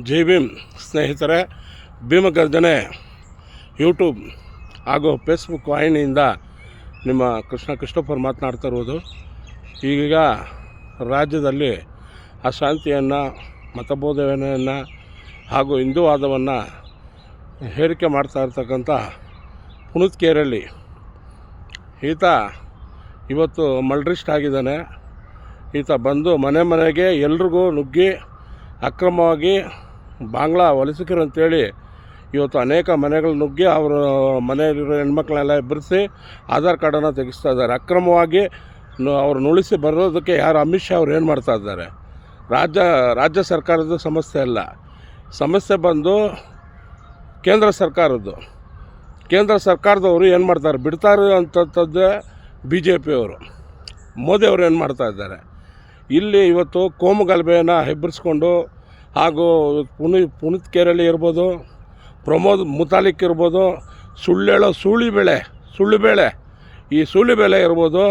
ಜೈ ಭೀಮ್ ಸ್ನೇಹಿತರೆ, ಭೀಮಗರ್ಜನೆ ಯೂಟ್ಯೂಬ್ ಹಾಗೂ ಫೇಸ್ಬುಕ್ ವಾಹಿನಿಯಿಂದ ನಿಮ್ಮ ಕೃಷ್ಣಪ್ಪರು ಮಾತನಾಡ್ತಾ ಇರುವುದು. ಈಗ ರಾಜ್ಯದಲ್ಲಿ ಅಶಾಂತಿಯನ್ನು, ಮತಬೋಧನೆಯನ್ನು ಹಾಗೂ ಹಿಂದೂವಾದವನ್ನು ಹೇರಿಕೆ ಮಾಡ್ತಾ ಇರ್ತಕ್ಕಂಥ ಪುನೀತ್ ಕೇರಳಿ ಈತ ಇವತ್ತು ಮಲ್ಡ್ರಿಸ್ಟ್ ಆಗಿದ್ದಾನೆ. ಈತ ಬಂದು ಮನೆಗೆ ಎಲ್ರಿಗೂ ನುಗ್ಗಿ ಅಕ್ರಮವಾಗಿ ಬಾಂಗ್ಲಾ ವಲಸಿಗರು ಅಂತೇಳಿ ಇವತ್ತು ಅನೇಕ ಮನೆಗಳು ನುಗ್ಗಿ ಅವರು ಮನೆಯಲ್ಲಿರೋ ಹೆಣ್ಮಕ್ಳನ್ನೆಲ್ಲ ಎಬ್ಬರಿಸಿ ಆಧಾರ್ ಕಾರ್ಡನ್ನು ತೆಗೆಸ್ತಾ ಇದ್ದಾರೆ. ಅಕ್ರಮವಾಗಿ ಅವರು ನುಳಿಸಿ ಬರೋದಕ್ಕೆ ಯಾರು ಅಮಿತ್ ಶಾ ಅವ್ರು ಏನು ಮಾಡ್ತಾ ಇದ್ದಾರೆ? ರಾಜ್ಯ ಸರ್ಕಾರದ ಸಮಸ್ಯೆ ಅಲ್ಲ, ಸಮಸ್ಯೆ ಬಂದು ಕೇಂದ್ರ ಸರ್ಕಾರದವರು ಏನು ಮಾಡ್ತಾರೆ? ಬಿಡ್ತಾರೆ ಅಂತಂಥದ್ದೇ BJP ಮೋದಿ ಅವರು ಏನು ಮಾಡ್ತಾ ಇದ್ದಾರೆ? ಇಲ್ಲಿ ಇವತ್ತು ಕೋಮುಗಲಭೆಯನ್ನು ಹೆಬ್ಬರಿಸ್ಕೊಂಡು ಹಾಗೂ ಪುನೀತ್ ಕೇರಳಿ ಇರ್ಬೋದು, ಪ್ರಮೋದ್ ಮುತಾಲಿಕ್ ಇರ್ಬೋದು, ಸುಳ್ಳುಬೇಳೆ ಈ ಸುಳ್ಳುಬೇಳೆ ಇರ್ಬೋದು,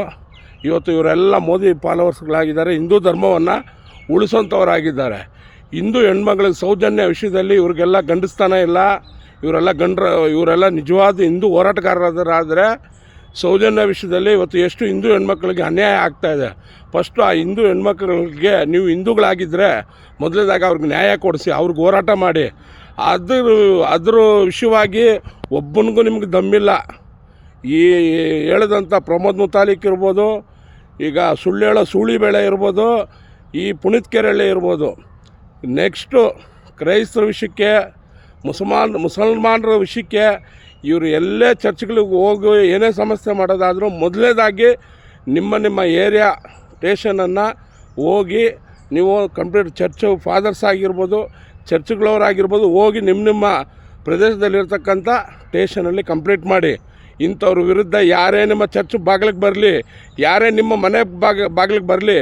ಇವತ್ತು ಇವರೆಲ್ಲ ಮೋದಿ ಫಾಲೋವರ್ಸ್ಗಳಾಗಿದ್ದಾರೆ. ಹಿಂದೂ ಧರ್ಮವನ್ನು ಉಳಿಸೋಂಥವರಾಗಿದ್ದಾರೆ. ಹಿಂದೂ ಹೆಣ್ಮಗಳಿಗೆ ಸೌಜನ್ಯ ವಿಷಯದಲ್ಲಿ ಇವ್ರಿಗೆಲ್ಲ ಗಂಡಸ್ತಾನ ಇಲ್ಲ. ಇವರೆಲ್ಲ ನಿಜವಾದ ಹಿಂದೂ ಹೋರಾಟಗಾರರಾದರೆ ಸೌಜನ್ಯ ವಿಷಯದಲ್ಲಿ ಇವತ್ತು ಎಷ್ಟು ಹಿಂದೂ ಹೆಣ್ಮಕ್ಳಿಗೆ ಅನ್ಯಾಯ ಆಗ್ತಾಯಿದೆ. ಫಸ್ಟು ಆ ಹಿಂದೂ ಹೆಣ್ಮಕ್ಳಿಗೆ ನೀವು ಹಿಂದೂಗಳಾಗಿದ್ದರೆ ಮೊದಲನೇದಾಗಿ ಅವ್ರಿಗೆ ನ್ಯಾಯ ಕೊಡಿಸಿ, ಅವ್ರಿಗೆ ಹೋರಾಟ ಮಾಡಿ. ಅದ್ರ ವಿಷಯವಾಗಿ ಒಬ್ಬನಿಗೂ ನಿಮ್ಗೆ ದಮ್ಮಿಲ್ಲ. ಈ ಹೇಳಿದಂಥ ಪ್ರಮೋದ್ ಮುತಾಲಿಕ್ ಇರ್ಬೋದು, ಈಗ ಸುಳ್ಳುಬೇಳೆ ಇರ್ಬೋದು, ಈ ಪುನೀತ್ ಕೇರಳಿ ಇರ್ಬೋದು, ನೆಕ್ಸ್ಟು ಕ್ರೈಸ್ತರ ವಿಷಯಕ್ಕೆ, ಮುಸಲ್ಮಾನರ ವಿಷಯಕ್ಕೆ ಇವರು ಎಲ್ಲೇ ಚರ್ಚ್ಗಳಿಗೆ ಹೋಗಿ ಏನೇ ಸಮಸ್ಯೆ ಮಾಡೋದಾದರೂ ಮೊದಲನೇದಾಗಿ ನಿಮ್ಮ ಏರಿಯಾ ಸ್ಟೇಷನನ್ನು ಹೋಗಿ ನೀವು ಕಂಪ್ಲೀಟ್ ಚರ್ಚ್ ಫಾದರ್ಸ್ ಆಗಿರ್ಬೋದು, ಚರ್ಚ್ಗಳವರಾಗಿರ್ಬೋದು, ಹೋಗಿ ನಿಮ್ಮ ಪ್ರದೇಶದಲ್ಲಿರ್ತಕ್ಕಂಥ ಸ್ಟೇಷನಲ್ಲಿ ಕಂಪ್ಲೀಟ್ ಮಾಡಿ. ಇಂಥವ್ರ ವಿರುದ್ಧ ಯಾರೇ ನಿಮ್ಮ ಚರ್ಚ್ ಬಾಗಿಲಿಗೆ ಬರಲಿ, ಯಾರೇ ನಿಮ್ಮ ಮನೆ ಬಾಗಿಲಿಗೆ ಬರಲಿ,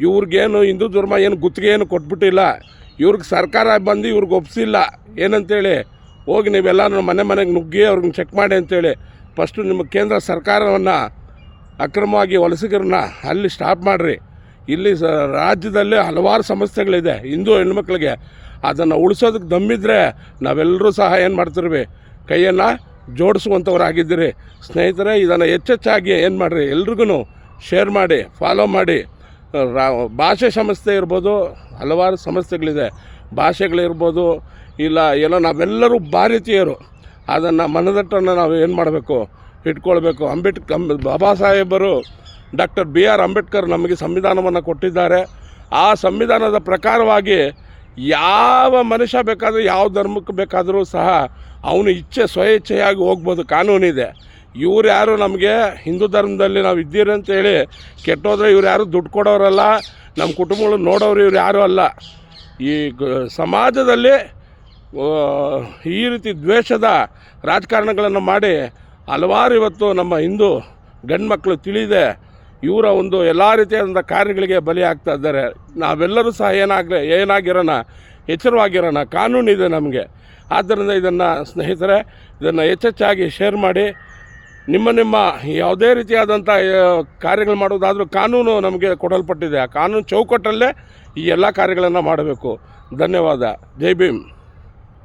ಇವ್ರಿಗೇನು ಹಿಂದೂ ಧರ್ಮ ಏನು ಗುತ್ತಿಗೆ ಏನು ಕೊಟ್ಬಿಟ್ಟಿಲ್ಲ. ಇವ್ರಿಗೆ ಸರ್ಕಾರ ಬಂದು ಇವ್ರಿಗೆ ಒಪ್ಪಿಸಿಲ್ಲ. ಏನಂತೇಳಿ ಹೋಗಿ ನೀವೆಲ್ಲ ಮನೆಗೆ ನುಗ್ಗಿ ಅವ್ರಿಗೆ ಚೆಕ್ ಮಾಡಿ ಅಂತೇಳಿ ಫಸ್ಟು ನಿಮ್ಮ ಕೇಂದ್ರ ಸರ್ಕಾರವನ್ನು ಅಕ್ರಮವಾಗಿ ವಲಸಿಗರನ್ನ ಅಲ್ಲಿ ಸ್ಟಾಪ್ ಮಾಡಿರಿ. ಇಲ್ಲಿ ರಾಜ್ಯದಲ್ಲಿ ಹಲವಾರು ಸಮಸ್ಯೆಗಳಿದೆ ಹಿಂದೂ ಹೆಣ್ಮಕ್ಳಿಗೆ. ಅದನ್ನು ಉಳಿಸೋದಕ್ಕೆ ದಮ್ಮಿದ್ರೆ ನಾವೆಲ್ಲರೂ ಸಹ ಏನು ಮಾಡ್ತಿರ್ವಿ, ಕೈಯನ್ನು ಜೋಡಿಸುವಂಥವ್ರಾಗಿದ್ದೀರಿ. ಸ್ನೇಹಿತರೆ, ಇದನ್ನು ಹೆಚ್ಚೆಚ್ಚಾಗಿ ಏನು ಮಾಡಿರಿ, ಎಲ್ರಿಗೂ ಶೇರ್ ಮಾಡಿ, ಫಾಲೋ ಮಾಡಿ. ಭಾಷೆ ಸಮಸ್ಯೆ ಇರ್ಬೋದು, ಹಲವಾರು ಸಮಸ್ಯೆಗಳಿದೆ. ಭಾಷೆಗಳಿರ್ಬೋದು, ಇಲ್ಲ ಏನೋ ನಾವೆಲ್ಲರೂ ಭಾರತೀಯರು. ಅದನ್ನು ಮನದಟ್ಟನ್ನು ನಾವು ಏನು ಮಾಡಬೇಕು, ಇಟ್ಕೊಳ್ಬೇಕು. ಬಾಬಾ ಸಾಹೇಬರು ಡಾಕ್ಟರ್ BR ಅಂಬೇಡ್ಕರ್ ನಮಗೆ ಸಂವಿಧಾನವನ್ನು ಕೊಟ್ಟಿದ್ದಾರೆ. ಆ ಸಂವಿಧಾನದ ಪ್ರಕಾರವಾಗಿ ಯಾವ ಮನುಷ್ಯ ಬೇಕಾದರೂ, ಯಾವ ಧರ್ಮಕ್ಕೆ ಬೇಕಾದರೂ ಸಹ ಅವನು ಸ್ವಇಚ್ಛೆಯಾಗಿ ಹೋಗ್ಬೋದು, ಕಾನೂನಿದೆ. ಇವ್ರು ಯಾರು ನಮಗೆ ಹಿಂದೂ ಧರ್ಮದಲ್ಲಿ ನಾವು ಇದ್ದೀರಿ ಅಂತೇಳಿ ಕೆಟ್ಟೋದ್ರೆ ಇವ್ರು ಯಾರು ದುಡ್ಡು ಕೊಡೋರಲ್ಲ, ನಮ್ಮ ಕುಟುಂಬಗಳು ನೋಡೋರು ಇವ್ರು ಯಾರೂ ಅಲ್ಲ. ಈ ಸಮಾಜದಲ್ಲಿ ಈ ರೀತಿ ದ್ವೇಷದ ರಾಜಕಾರಣಗಳನ್ನು ಮಾಡಿ ಹಲವಾರು ಇವತ್ತು ನಮ್ಮ ಹಿಂದೂ ಗಂಡ್ಮಕ್ಳು ತಿಳಿದೆ ಇವರ ಒಂದು ಎಲ್ಲ ರೀತಿಯಾದಂಥ ಕಾರ್ಯಗಳಿಗೆ ಬಲಿ ಆಗ್ತಾ ಇದ್ದಾರೆ. ನಾವೆಲ್ಲರೂ ಸಹ ಏನಾಗಿರೋಣ, ಎಚ್ಚರವಾಗಿರೋಣ. ಕಾನೂನಿದೆ ನಮಗೆ. ಆದ್ದರಿಂದ ಇದನ್ನು ಸ್ನೇಹಿತರೆ, ಇದನ್ನು ಹೆಚ್ಚೆಚ್ಚಾಗಿ ಶೇರ್ ಮಾಡಿ. ನಿಮ್ಮ ಯಾವುದೇ ರೀತಿಯಾದಂಥ ಕಾರ್ಯಗಳು ಮಾಡೋದಾದರೂ ಕಾನೂನು ನಮಗೆ ಕೊಡಲ್ಪಟ್ಟಿದೆ. ಆ ಕಾನೂನು ಚೌಕಟ್ಟಲ್ಲೇ ಈ ಎಲ್ಲ ಕಾರ್ಯಗಳನ್ನು ಮಾಡಬೇಕು. ಧನ್ಯವಾದ. ಜೈ ಭೀಮ್.